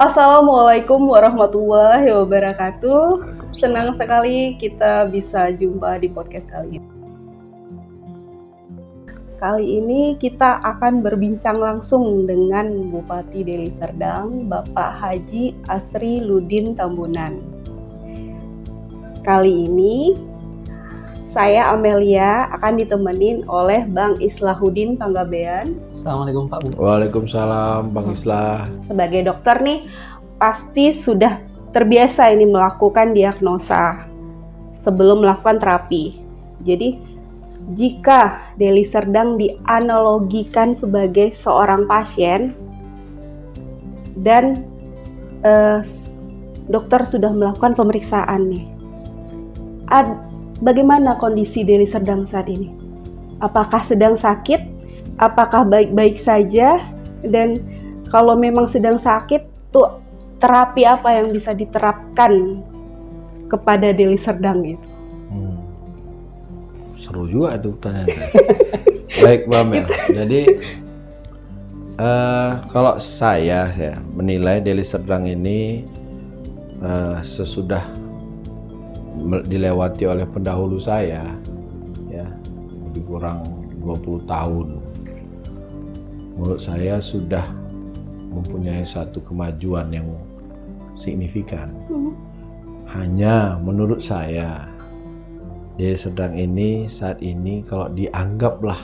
Assalamualaikum warahmatullahi wabarakatuh. Senang sekali kita bisa jumpa di podcast kali ini. Kali ini kita akan berbincang langsung dengan Bupati Deli Serdang, Bapak Haji Asri Ludin Tambunan. Kali ini saya Amelia akan ditemenin oleh Bang Islahuddin Panggabean. Assalamualaikum Pak Bu. Waalaikumsalam Bang Islah. Sebagai dokter nih, pasti sudah terbiasa ini melakukan diagnosa sebelum melakukan terapi. Jadi, jika Deli Serdang dianalogikan sebagai seorang pasien dan dokter sudah melakukan pemeriksaan nih, bagaimana kondisi Deli Serdang saat ini? Apakah sedang sakit? Apakah baik-baik saja? Dan kalau memang sedang sakit, tuh terapi apa yang bisa diterapkan kepada Deli Serdang itu? Seru juga itu pertanyaannya. Baik Mbak Mel. Jadi kalau saya menilai Deli Serdang ini sesudah dilewati oleh pendahulu saya, ya lebih kurang 20 tahun. Menurut saya sudah mempunyai satu kemajuan yang signifikan. Hanya menurut saya Deli Serdang ini saat ini kalau dianggaplah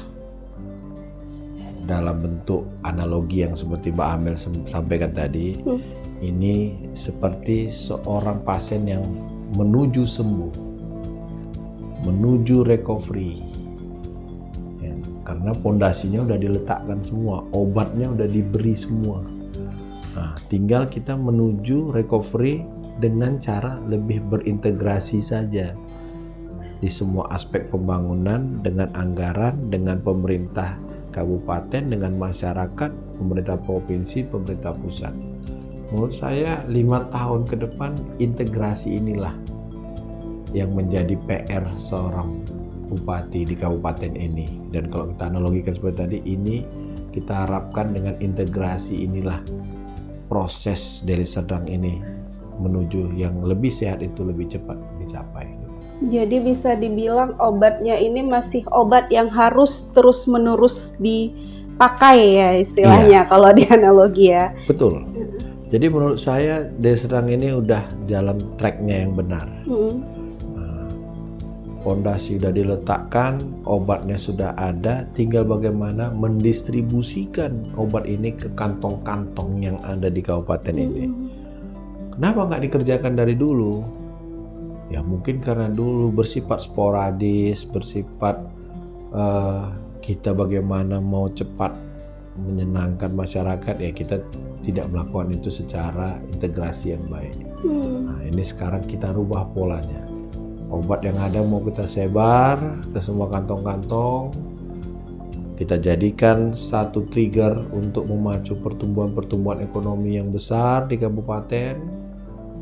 dalam bentuk analogi yang seperti Mbak Amel sampaikan tadi, ini seperti seorang pasien yang menuju sembuh, menuju recovery, ya, karena pondasinya udah diletakkan semua, obatnya udah diberi semua. Nah, tinggal kita menuju recovery dengan cara lebih berintegrasi saja di semua aspek pembangunan, dengan anggaran, dengan pemerintah kabupaten, dengan masyarakat, pemerintah provinsi, pemerintah pusat. Menurut saya 5 tahun ke depan integrasi inilah yang menjadi PR seorang bupati di kabupaten ini. Dan kalau kita analogikan seperti tadi, ini kita harapkan dengan integrasi inilah proses Deli Serdang ini menuju yang lebih sehat itu lebih cepat dicapai. Jadi bisa dibilang obatnya ini masih obat yang harus terus-menerus dipakai ya istilahnya, kalau di analogi ya. Betul. Jadi menurut saya Deli Serdang ini udah dalam tracknya yang benar. Pondasi sudah diletakkan, obatnya sudah ada, tinggal bagaimana mendistribusikan obat ini ke kantong-kantong yang ada di kabupaten ini. Kenapa nggak dikerjakan dari dulu? Ya mungkin karena dulu bersifat sporadis, bersifat kita bagaimana mau cepat menyenangkan masyarakat, ya kita tidak melakukan itu secara integrasi yang baik. Nah ini sekarang kita rubah polanya. Obat yang ada mau kita sebar ke semua kantong-kantong, kita jadikan satu trigger untuk memacu pertumbuhan ekonomi yang besar di kabupaten,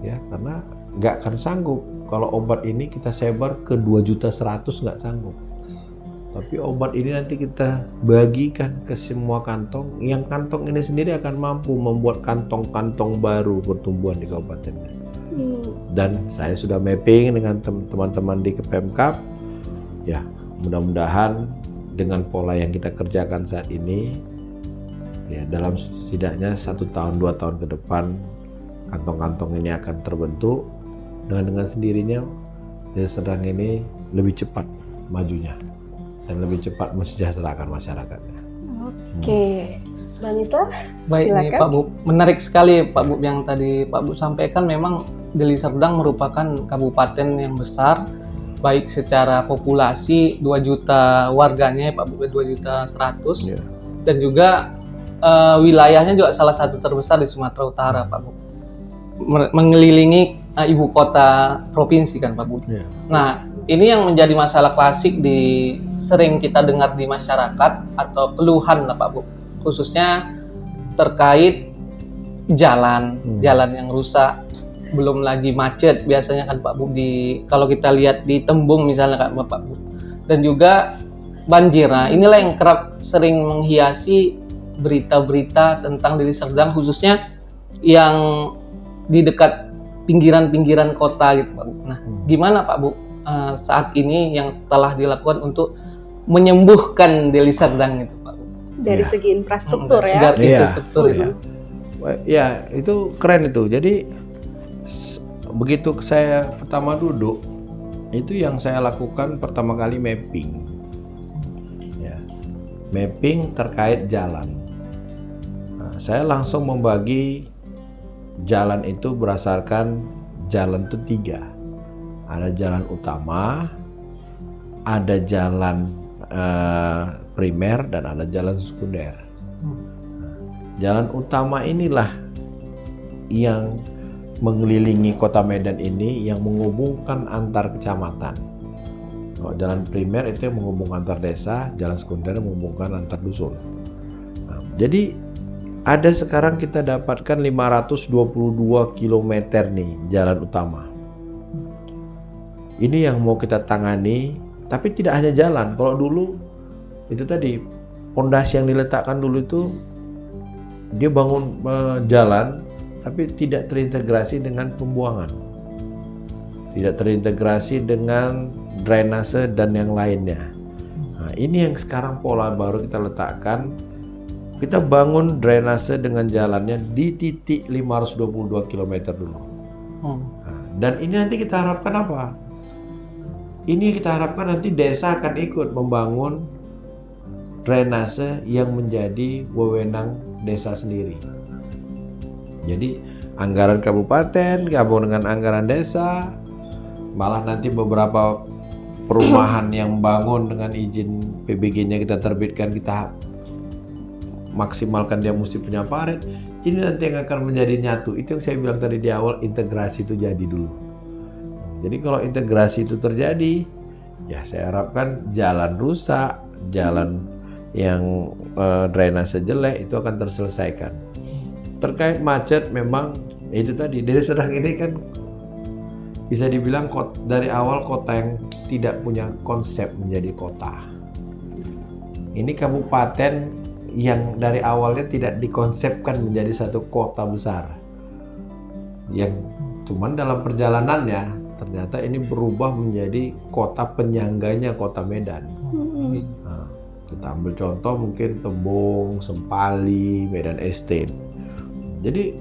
ya karena nggak akan sanggup kalau obat ini kita sebar ke 2.100.000 nggak sanggup. Tapi obat ini nanti kita bagikan ke semua kantong, yang kantong ini sendiri akan mampu membuat kantong-kantong baru pertumbuhan di kabupaten. Dan saya sudah mapping dengan teman-teman di Pemkab, ya mudah-mudahan dengan pola yang kita kerjakan saat ini, ya dalam setidaknya 1 tahun 2 tahun ke depan kantong-kantong ini akan terbentuk, dan dengan sendirinya Deli Serdang ini lebih cepat majunya dan lebih cepat mensejahterakan masyarakatnya. Oke, Bang Islah. Baik nih Pak Bu, menarik sekali Pak Bu yang tadi Pak Bu sampaikan. Memang Deli Serdang merupakan kabupaten yang besar, baik secara populasi 2 juta warganya Pak Bu, 2.100.000, dan juga wilayahnya juga salah satu terbesar di Sumatera Utara Pak Bu, mengelilingi ibu kota provinsi kan Pak Bu. Nah ini yang menjadi masalah klasik sering kita dengar di masyarakat atau keluhan lah Pak Bu, khususnya terkait jalan yang rusak, belum lagi macet biasanya kan Pak Bu, kalau kita lihat di Tembung misalnya kan Pak Bu, dan juga banjir. Nah inilah yang kerap sering menghiasi berita-berita tentang Deli Serdang, khususnya yang di dekat pinggiran-pinggiran kota gitu Pak Bu. Nah, gimana Pak Bu saat ini yang telah dilakukan untuk menyembuhkan Deli Serdang gitu Pak Bu? Dari Iya. segi infrastruktur Dari ya. segi infrastruktur Iya. itu. Ya, itu keren itu. Jadi begitu saya pertama duduk, itu yang saya lakukan pertama kali mapping. Ya. Mapping terkait jalan. Nah, saya langsung membagi jalan itu berdasarkan jalan itu 3. Ada jalan utama, ada jalan primer, dan ada jalan sekunder. Jalan utama inilah yang mengelilingi kota Medan ini, yang menghubungkan antar kecamatan. Kalau jalan primer itu yang menghubungkan antar desa, jalan sekunder menghubungkan antar dusun. Nah, jadi ada sekarang kita dapatkan 522 km nih jalan utama. Ini yang mau kita tangani, tapi tidak hanya jalan. Kalau dulu itu tadi pondasi yang diletakkan dulu itu dia bangun jalan, tapi tidak terintegrasi dengan pembuangan, tidak terintegrasi dengan drainase dan yang lainnya. Nah, ini yang sekarang pola baru kita letakkan. Kita bangun drainase dengan jalannya di titik 522 km dulu. Nah, dan ini nanti kita harapkan apa? Ini kita harapkan nanti desa akan ikut membangun drainase yang menjadi wewenang desa sendiri. Jadi anggaran kabupaten gabung dengan anggaran desa, malah nanti beberapa perumahan yang bangun dengan izin PBG-nya kita terbitkan, kita maksimalkan dia mesti punya paret. Ini nanti yang akan menjadi nyatu. Itu yang saya bilang tadi di awal, integrasi itu jadi dulu. Jadi kalau integrasi itu terjadi, ya saya harapkan jalan rusak, jalan yang drainase jelek itu akan terselesaikan. Terkait macet, memang itu tadi Deli Serdang ini kan bisa dibilang dari awal kota yang tidak punya konsep menjadi kota. Ini kabupaten yang dari awalnya tidak dikonsepkan menjadi satu kota besar, yang cuman dalam perjalanannya ternyata ini berubah menjadi kota penyangganya kota Medan. Nah, kita ambil contoh mungkin Tembung, Sempali, Medan Estate. Jadi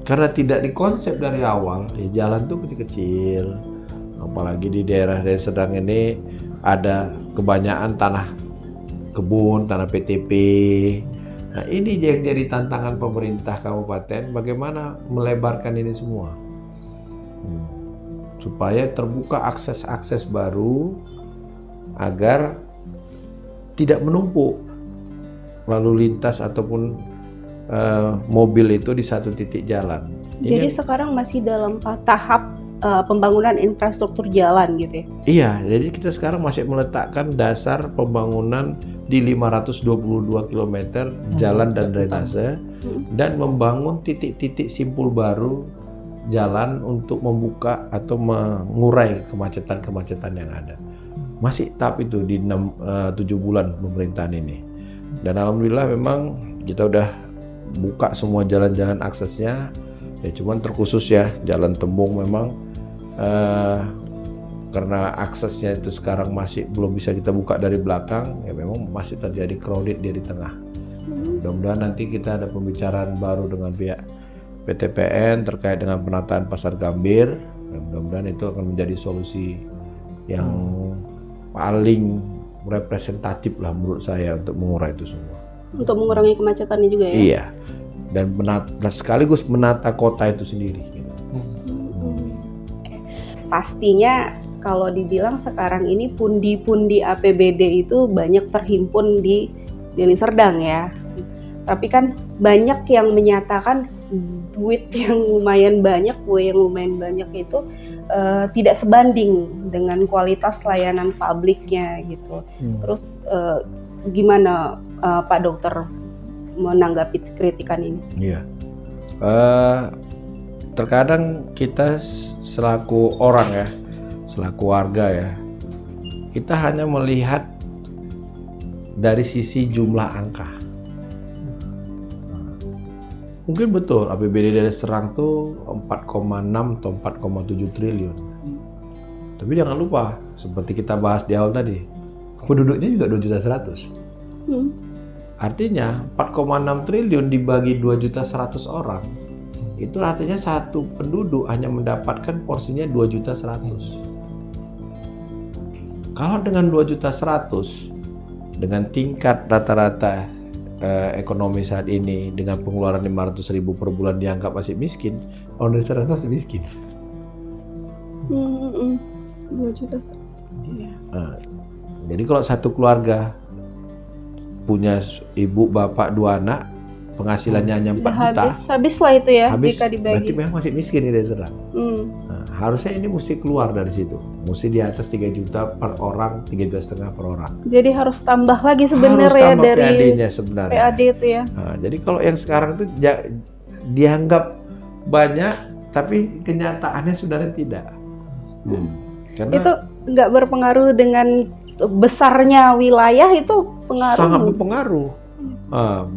karena tidak dikonsep dari awal, ya jalan tuh kecil-kecil. Apalagi di daerah Deli Serdang ini ada kebanyakan tanah kebun, tanah PTP. Nah, ini yang jadi tantangan pemerintah kabupaten, bagaimana melebarkan ini semua. Supaya terbuka akses-akses baru agar tidak menumpuk lalu lintas ataupun mobil itu di satu titik jalan. Jadi sekarang masih dalam tahap pembangunan infrastruktur jalan gitu ya? Iya, jadi kita sekarang masih meletakkan dasar pembangunan di 522 km jalan dan drainase, dan membangun titik-titik simpul baru jalan untuk membuka atau mengurai kemacetan-kemacetan yang ada. Masih tahap itu di 7 bulan pemerintahan ini. Dan alhamdulillah memang kita udah buka semua jalan-jalan aksesnya. Ya cuman terkhusus ya Jalan Tembung memang karena aksesnya itu sekarang masih belum bisa kita buka dari belakang, ya memang masih terjadi crowded dia di tengah. Mudah-mudahan nanti kita ada pembicaraan baru dengan pihak PTPN terkait dengan penataan Pasar Gambir. Mudah-mudahan itu akan menjadi solusi yang paling representatif lah menurut saya untuk mengurai itu semua. Untuk mengurangi kemacetannya juga ya? Iya, dan sekaligus menata kota itu sendiri. Pastinya kalau dibilang sekarang ini pundi-pundi APBD itu banyak terhimpun di Deli Serdang ya. Tapi kan banyak yang menyatakan duit yang lumayan banyak, itu tidak sebanding dengan kualitas layanan publiknya gitu. Terus gimana Pak Dokter menanggapi kritikan ini? Iya, terkadang kita selaku orang ya, selaku warga ya, kita hanya melihat dari sisi jumlah angka. Mungkin betul APBD Deli Serdang tuh 4,6 atau 4,7 triliun. Tapi jangan lupa, seperti kita bahas di awal tadi, penduduknya juga 2.100.000. Artinya 4,6 triliun dibagi 2.100.000 orang, itu artinya satu penduduk hanya mendapatkan porsinya 2.100.000. Kalau dengan 2.100.000, dengan tingkat rata-rata ekonomi saat ini, dengan pengeluaran 500.000 per bulan dianggap masih miskin, orang Deli Serdang itu masih miskin. 2.100.000. Iya. Nah, jadi kalau satu keluarga punya ibu, bapak, 2 anak, penghasilannya hanya 4 juta, Habis lah itu ya, habis, jika berarti dibagi. memang masih miskin di Deli Serdang. Nah, harusnya ini mesti keluar dari situ, mesti di atas 3 juta per orang, 3,5 juta per orang. Jadi harus tambah lagi Harus sebenarnya tambah dari PAD-nya sebenarnya. PAD itu ya. Nah, jadi kalau yang sekarang itu dianggap banyak, tapi kenyataannya sebenarnya tidak. Karena Itu nggak berpengaruh dengan besarnya wilayah, itu pengaruh. sangat berpengaruh.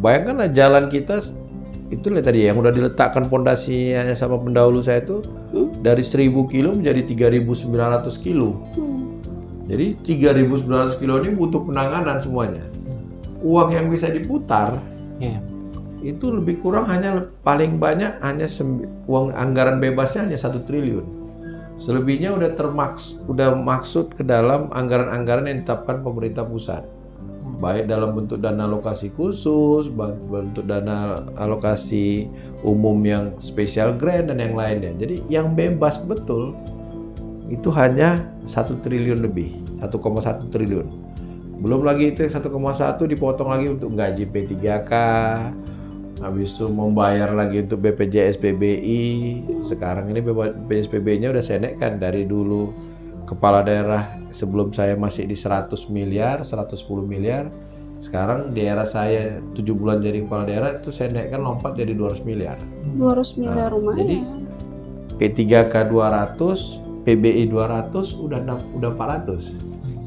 Bayangkanlah jalan kita itu lihat tadi yang udah diletakkan pondasinya sama pendahulu saya itu dari 1.000 kilo menjadi 3.900 kilo. Jadi 3.900 kilo ini butuh penanganan semuanya. Uang yang bisa diputar itu lebih kurang hanya paling banyak hanya uang anggaran bebasnya hanya 1 triliun. Selebihnya udah maksud ke dalam anggaran-anggaran yang ditetapkan pemerintah pusat. Baik dalam bentuk dana alokasi khusus, bentuk dana alokasi umum yang special grant dan yang lainnya. Jadi yang bebas betul itu hanya 1 triliun lebih, 1,1 triliun. Belum lagi itu 1,1 dipotong lagi untuk gaji P3K, habis itu membayar lagi untuk BPJS PBI. Sekarang ini BPJS PBI-nya udah saya naikkan dari dulu kepala daerah sebelum saya masih di 100 miliar, 110 miliar. Sekarang di era saya 7 bulan jadi kepala daerah itu saya naikkan lompat jadi 200 miliar. 200 miliar rumah. Jadi P3K 200, PBI 200 udah 400.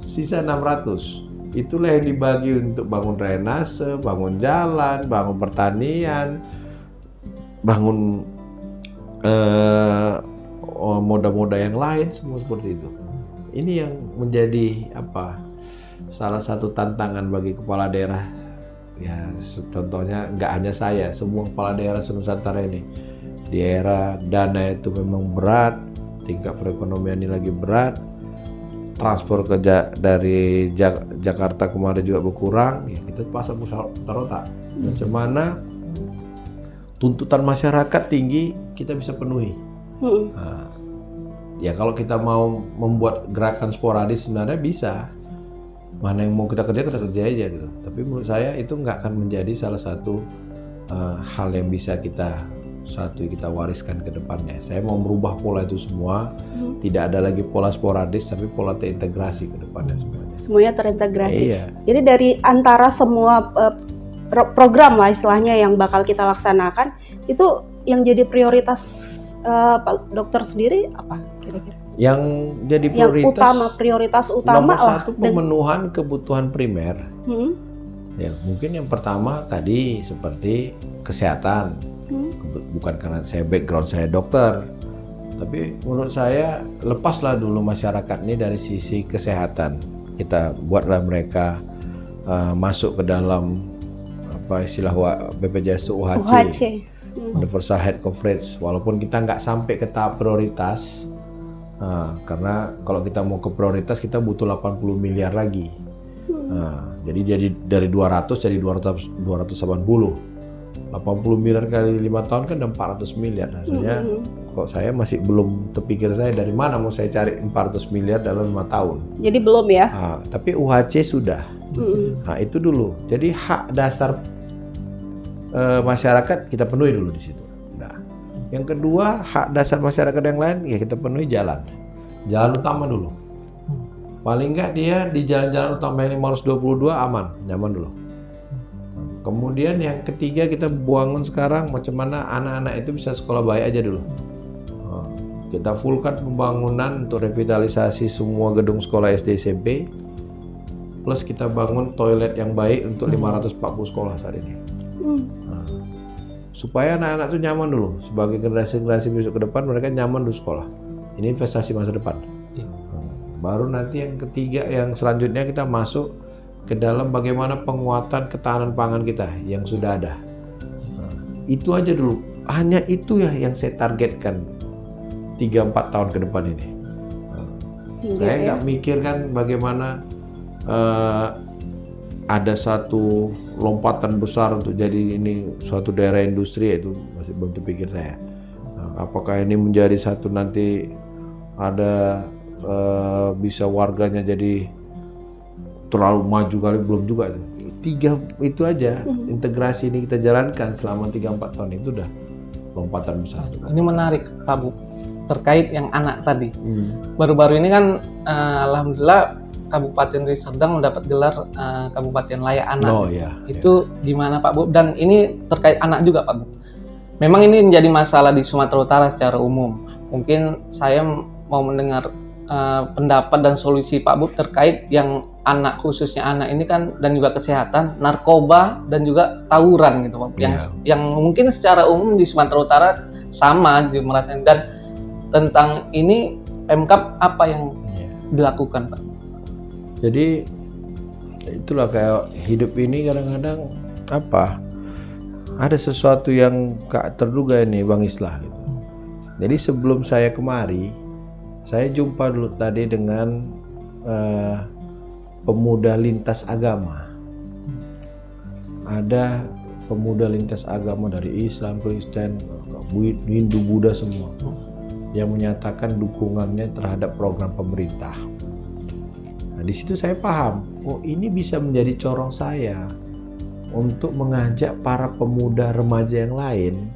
Sisa 600. Itulah yang dibagi untuk bangun drainase, bangun jalan, bangun pertanian, bangun moda-moda yang lain, semua seperti itu. Ini yang menjadi salah satu tantangan bagi kepala daerah. Ya, contohnya nggak hanya saya, semua kepala daerah se-Nusantara ini. Di era dana itu memang berat, tingkat perekonomian ini lagi berat. Transport dari Jakarta kemarin juga berkurang, ya kita pasang otak. Bagaimana tuntutan masyarakat tinggi kita bisa penuhi. Nah, ya kalau kita mau membuat gerakan sporadis sebenarnya bisa. Mana yang mau kita kerja aja gitu. Tapi menurut saya itu nggak akan menjadi salah satu hal yang bisa kita wariskan ke depannya. Saya mau merubah pola itu semua, tidak ada lagi pola sporadis, tapi pola terintegrasi ke depannya sebenarnya. Semuanya terintegrasi. Iya. Jadi dari antara semua program lah istilahnya yang bakal kita laksanakan, itu yang jadi prioritas Pak Dokter sendiri apa kira-kira? Yang jadi prioritas utama nomor 1 pemenuhan kebutuhan primer. Ya, mungkin yang pertama tadi seperti kesehatan. Bukan karena background saya dokter, tapi menurut saya lepaslah dulu masyarakat ini dari sisi kesehatan. Kita buatlah mereka masuk ke dalam istilah BPJS UHC. Universal Health Coverage. Walaupun kita nggak sampai ke tahap prioritas, karena kalau kita mau ke prioritas kita butuh 80 miliar lagi. Jadi dari 200 jadi 280. 80 miliar kali 5 tahun kan ada 400 miliar. Hasilnya kok saya masih belum terpikir saya dari mana mau saya cari 400 miliar dalam 5 tahun. Jadi belum ya? Tapi UHC sudah. Nah itu dulu. Jadi hak dasar masyarakat kita penuhi dulu di situ. Nah, yang kedua hak dasar masyarakat yang lain ya kita penuhi jalan utama dulu. Paling nggak dia di jalan-jalan utama yang 522 aman, nyaman dulu. Kemudian yang ketiga kita bangun sekarang macam mana anak-anak itu bisa sekolah baik aja dulu. Kita fullkan pembangunan untuk revitalisasi semua gedung sekolah SD SMP. Plus kita bangun toilet yang baik untuk 540 sekolah saat ini. supaya anak-anak tuh nyaman dulu. Sebagai generasi-generasi besok ke depan, mereka nyaman dulu sekolah. Ini investasi masa depan. Baru nanti yang ketiga, yang selanjutnya kita masuk ke dalam bagaimana penguatan ketahanan pangan kita yang sudah ada. Itu aja dulu. Hanya itu ya yang saya targetkan 3-4 tahun ke depan ini. Saya nggak mikirkan bagaimana ada satu lompatan besar untuk jadi ini suatu daerah industri, itu masih belum terpikir saya. Apakah ini menjadi satu nanti ada bisa warganya jadi terlalu maju kali, belum juga. 3 itu aja integrasi ini kita jalankan selama 3-4 tahun itu udah lompatan besar. Ini menarik Pak Bu, terkait yang anak tadi. Baru-baru ini kan alhamdulillah Kabupaten Deli Serdang mendapat gelar Kabupaten Layak Anak. Oh iya. Itu gimana Pak Bu? Dan ini terkait anak juga Pak Bu. Memang ini menjadi masalah di Sumatera Utara secara umum. Mungkin saya mau mendengar pendapat dan solusi Pak Bu terkait yang anak, khususnya anak ini kan, dan juga kesehatan, narkoba dan juga tawuran gitu Pak Bu. Yang mungkin secara umum di Sumatera Utara sama merasakan. Dan tentang ini Pemkab apa yang dilakukan Pak? Jadi itulah kayak hidup ini kadang-kadang ada sesuatu yang gak terduga ini Bang Islah gitu. Jadi sebelum saya kemari, saya jumpa dulu tadi dengan pemuda lintas agama. Ada pemuda lintas agama dari Islam, Kristen, Hindu, Buddha semua yang menyatakan dukungannya terhadap program pemerintah. Nah, di situ saya paham, oh ini bisa menjadi corong saya untuk mengajak para pemuda remaja yang lain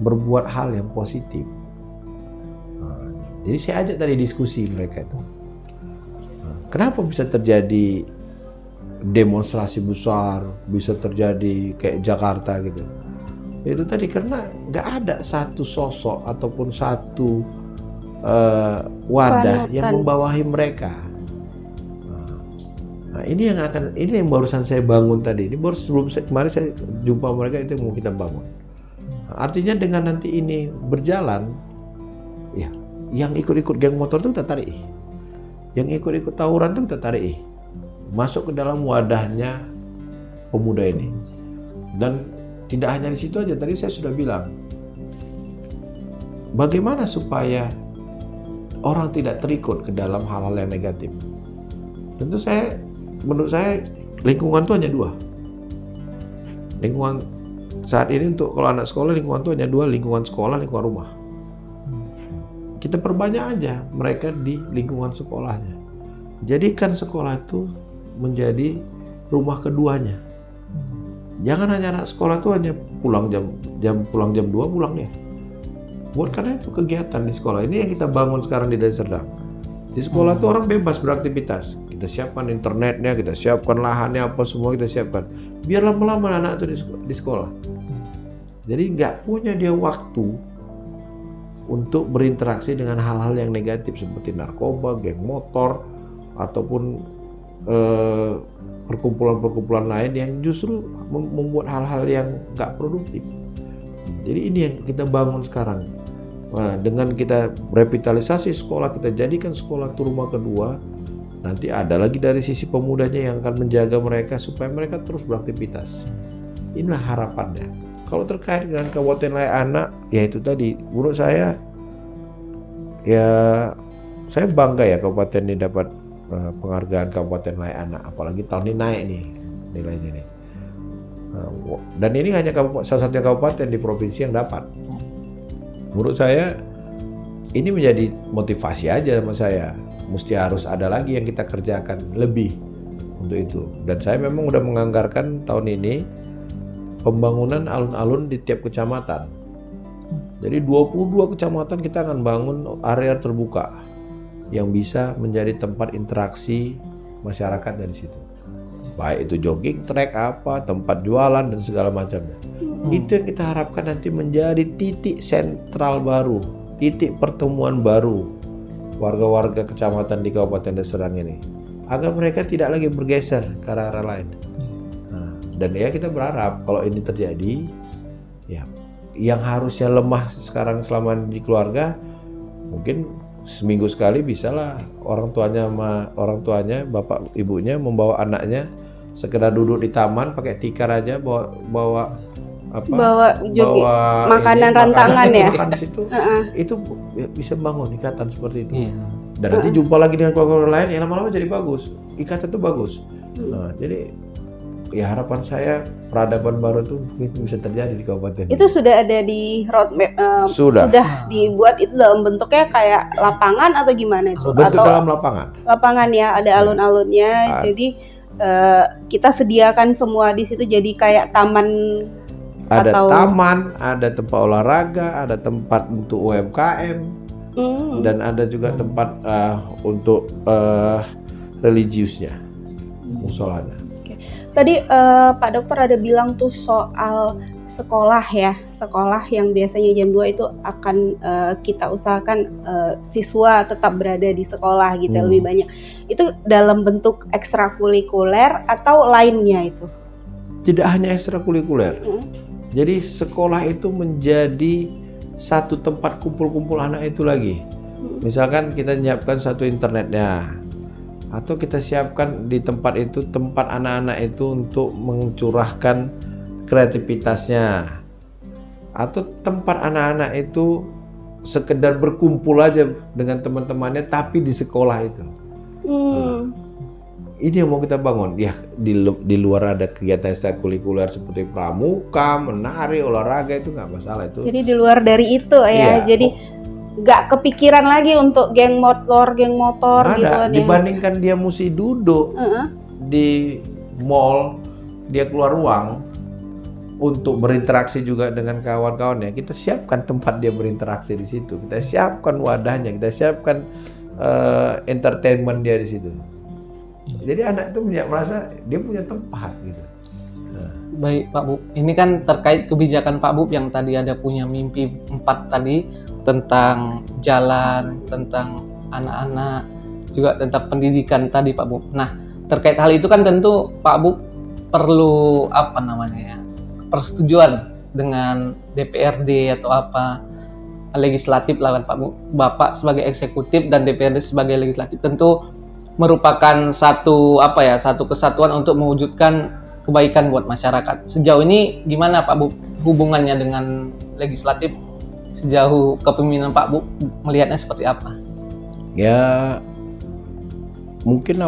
berbuat hal yang positif. Jadi saya ajak tadi diskusi mereka itu. Kenapa bisa terjadi demonstrasi besar, bisa terjadi kayak Jakarta gitu? Itu tadi karena nggak ada satu sosok ataupun satu wadah yang membawahi mereka. Nah, ini yang barusan saya bangun tadi. Ini baru kemarin saya jumpa mereka, itu yang mau kita bangun. Nah, artinya dengan nanti ini berjalan, ya, yang ikut-ikut geng motor itu kita tarik, yang ikut-ikut tawuran itu kita tarik, masuk ke dalam wadahnya pemuda ini. Dan tidak hanya di situ aja, tadi saya sudah bilang, bagaimana supaya orang tidak terikut ke dalam hal-hal yang negatif. Tentu menurut saya lingkungan itu hanya 2. Lingkungan saat ini untuk kalau anak sekolah, lingkungan itu hanya 2, lingkungan sekolah, lingkungan rumah. Kita perbanyak aja mereka di lingkungan sekolahnya. Jadikan sekolah itu menjadi rumah keduanya. Jangan hanya anak sekolah itu hanya pulang pulang jam 2 pulang ya. Buat karena itu kegiatan di sekolah. Ini yang kita bangun sekarang di Deli Serdang. Di sekolah itu orang bebas beraktivitas. Kita siapkan internetnya, kita siapkan lahannya, apa semua kita siapkan. Biar lama-lama anak itu di sekolah. Jadi nggak punya dia waktu untuk berinteraksi dengan hal-hal yang negatif seperti narkoba, geng motor, ataupun perkumpulan-perkumpulan lain yang justru membuat hal-hal yang nggak produktif. Jadi ini yang kita bangun sekarang. Nah, dengan kita revitalisasi sekolah, kita jadikan sekolah itu rumah kedua, nanti ada lagi dari sisi pemudanya yang akan menjaga mereka supaya mereka terus beraktivitas. Inilah harapannya. Kalau terkait dengan Kabupaten Layak Anak, ya itu tadi, menurut saya, ya saya bangga ya kabupaten ini dapat penghargaan Kabupaten Layak Anak, apalagi tahun ini naik nih nilainya nih. Dan ini hanya salah satunya kabupaten di provinsi yang dapat. Menurut saya ini menjadi motivasi aja sama saya. Mesti harus ada lagi yang kita kerjakan lebih untuk itu. Dan saya memang udah menganggarkan tahun ini pembangunan alun-alun di tiap kecamatan. Jadi 22 kecamatan kita akan bangun area terbuka yang bisa menjadi tempat interaksi masyarakat dari situ. Baik itu jogging track apa, tempat jualan dan segala macamnya. Itu yang kita harapkan nanti menjadi titik sentral baru, titik pertemuan baru warga-warga kecamatan di Kabupaten Deli Serdang ini, agar mereka tidak lagi bergeser ke arah-arah lain. Nah, dan ya kita berharap kalau ini terjadi, ya yang harusnya lemah sekarang selama di keluarga, mungkin seminggu sekali bisalah orang tuanya bapak ibunya membawa anaknya sekedar duduk di taman pakai tikar aja, bawa makanan rantangan ya. Makan di situ. Itu bisa bangun ikatan seperti itu. Iya. Dan nanti jumpa lagi dengan keluarga lain, yang lama-lama jadi bagus. Ikatan itu bagus. Nah, jadi ya harapan saya peradaban baru itu mungkin bisa terjadi di kabupaten. Itu sudah ada di roadmap, Sudah dibuat itu dalam bentuknya kayak lapangan atau gimana itu? bentuk Atau dalam lapangan. lapangan ya, ada alun-alunnya. Jadi kita sediakan semua di situ jadi kayak taman. Ada Atau taman, ada tempat olahraga, ada tempat untuk UMKM, dan ada juga tempat untuk religiusnya, musolanya. Tadi Pak Dokter ada bilang tuh soal sekolah ya, sekolah yang biasanya jam 2 itu akan kita usahakan siswa tetap berada di sekolah gitu, lebih banyak. Itu dalam bentuk ekstrakurikuler atau lainnya itu? Tidak hanya ekstrakurikuler. Jadi sekolah itu menjadi satu tempat kumpul-kumpul anak itu lagi. Misalkan kita menyiapkan satu internetnya, atau kita siapkan di tempat itu tempat anak-anak itu untuk mencurahkan kreativitasnya, atau tempat anak-anak itu sekedar berkumpul aja dengan teman-temannya tapi di sekolah itu. Ini yang mau kita bangun. Ya, di luar ada kegiatan ekstrakurikuler seperti pramuka, menari, olahraga, itu nggak masalah itu. Jadi di luar dari itu ya. Jadi nggak kepikiran lagi untuk geng motor gitu kan. Dibandingkan dia mesti duduk di mall, dia keluar ruang untuk berinteraksi juga dengan kawan-kawannya. Kita siapkan tempat dia berinteraksi di situ. Kita siapkan wadahnya, kita siapkan entertainment dia di situ. Jadi anak itu merasa dia punya tempat gitu. Baik Pak Bub, ini kan terkait kebijakan Pak Bub yang tadi ada punya mimpi 4 tadi, tentang jalan, tentang anak-anak, juga tentang pendidikan tadi Pak Bub. Nah, terkait hal itu kan tentu Pak Bub perlu persetujuan dengan DPRD atau legislatif lah Pak Bub. Bapak sebagai eksekutif dan DPRD sebagai legislatif tentu merupakan satu kesatuan untuk mewujudkan kebaikan buat masyarakat. Sejauh ini gimana Pak Bub hubungannya dengan legislatif? Sejauh kepemimpinan Pak Bub melihatnya seperti apa? Ya mungkin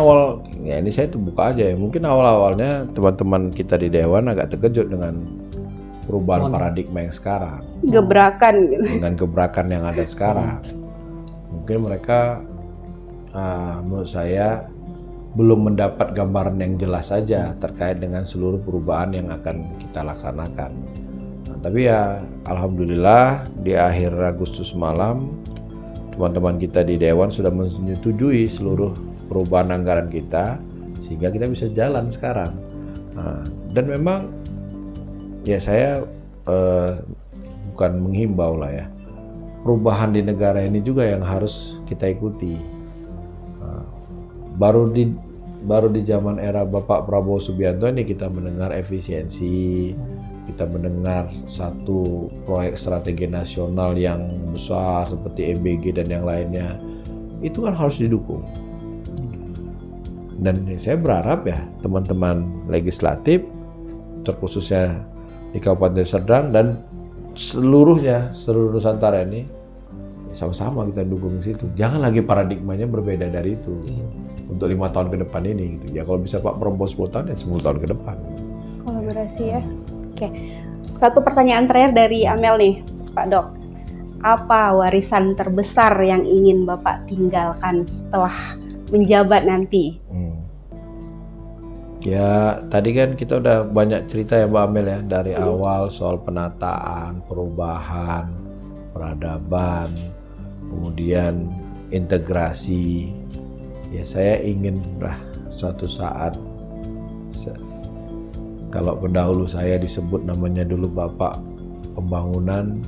ini saya terbuka aja ya. Mungkin awalnya teman-teman kita di Dewan agak terkejut dengan perubahan paradigma yang sekarang. Gebrakan gitu. Dengan gebrakan yang ada sekarang. Mungkin mereka menurut saya belum mendapat gambaran yang jelas saja terkait dengan seluruh perubahan yang akan kita laksanakan. Tapi ya alhamdulillah di akhir Agustus malam teman-teman kita di Dewan sudah menyetujui seluruh perubahan anggaran kita sehingga kita bisa jalan sekarang. Dan memang ya saya bukan menghimbau lah ya, perubahan di negara ini juga yang harus kita ikuti. Baru di zaman era Bapak Prabowo Subianto ini kita mendengar efisiensi, kita mendengar satu proyek strategi nasional yang besar seperti EBG dan yang lainnya. Itu kan harus didukung. Dan saya berharap ya teman-teman legislatif, terkhususnya di Kabupaten Serdang dan seluruh Nusantara ini sama-sama kita dukung di situ. Jangan lagi paradigmanya berbeda dari itu. Untuk 5 tahun ke depan ini gitu. Ya kalau bisa Pak Prabowo 10 tahun ya 10 tahun ke depan. Kolaborasi ya. Oke. Satu pertanyaan terakhir dari Amel nih, Pak Dok. Apa warisan terbesar yang ingin Bapak tinggalkan setelah menjabat nanti? Ya, tadi kan kita udah banyak cerita ya Mbak Amel ya, dari awal soal penataan, perubahan, peradaban, kemudian integrasi. Ya saya ingin suatu saat, kalau pendahulu saya disebut namanya dulu Bapak Pembangunan,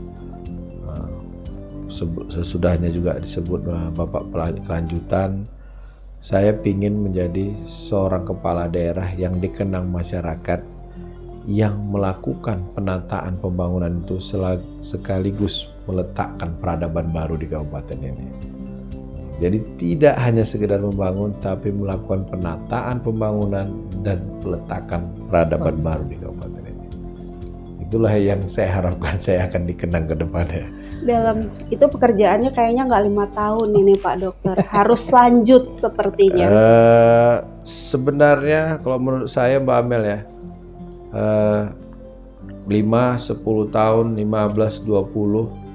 sesudahnya juga disebut Bapak Kelanjutan, saya ingin menjadi seorang kepala daerah yang dikenang masyarakat, yang melakukan penataan pembangunan itu sekaligus meletakkan peradaban baru di kabupaten ini. Jadi tidak hanya sekedar membangun, tapi melakukan penataan pembangunan dan peletakan peradaban baru di kabupaten ini. Itulah yang saya harapkan saya akan dikenang ke depannya. Dalam itu pekerjaannya kayaknya nggak 5 tahun ini Pak Dokter, harus lanjut sepertinya. Sebenarnya kalau menurut saya Mbak Amel ya, 5, 10 tahun, 15, 20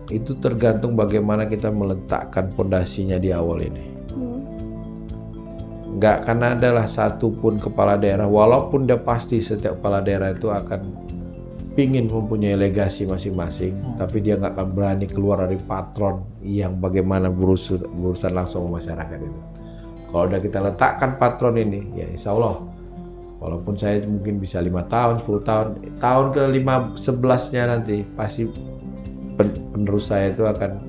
itu tergantung bagaimana kita meletakkan fondasinya di awal ini. Nggak akan adalah satu pun kepala daerah, walaupun dia pasti setiap kepala daerah itu akan pingin mempunyai legasi masing-masing, tapi dia nggak akan berani keluar dari patron yang bagaimana berurusan langsung sama masyarakat itu. Kalau udah kita letakkan patron ini, ya insya Allah, walaupun saya mungkin bisa 5 tahun, 10 tahun, tahun ke-11-nya nanti pasti penerus saya itu akan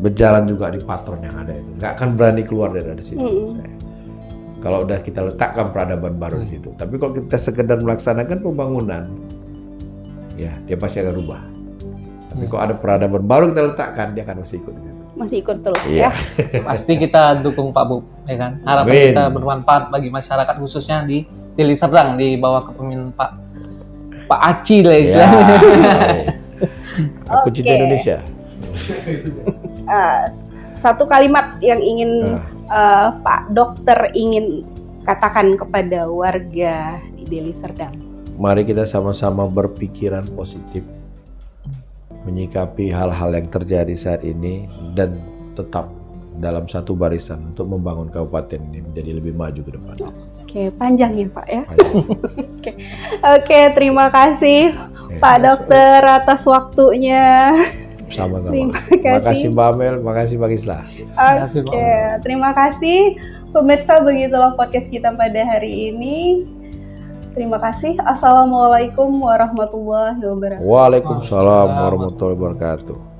berjalan juga di patron yang ada itu, nggak akan berani keluar dari situ. Kalau udah kita letakkan peradaban baru di situ, tapi kalau kita sekedar melaksanakan pembangunan, ya dia pasti akan rubah. Tapi kalau ada peradaban baru kita letakkan, dia akan masih ikut. Masih ikut terus ya. Pasti kita dukung Pak Bub, ya kan? Harapan kita bermanfaat bagi masyarakat khususnya di Deli Serdang di bawah kepemimpinan Pak Aci lah istilahnya. Aku cinta Indonesia. Satu kalimat yang ingin Pak Dokter ingin katakan kepada warga di Deli Serdang. Mari kita sama-sama berpikiran positif, menyikapi hal-hal yang terjadi saat ini dan tetap dalam satu barisan untuk membangun kabupaten ini menjadi lebih maju ke depan. Oke, panjang ya Pak ya. Oke, terima kasih Pak Dokter atas waktunya. Sama-sama. Terima kasih Mbak Amel, makasih Pak Islah. Oke, terima kasih pemirsa, begitulah podcast kita pada hari ini. Terima kasih. Assalamualaikum warahmatullahi wabarakatuh. Waalaikumsalam warahmatullahi wabarakatuh.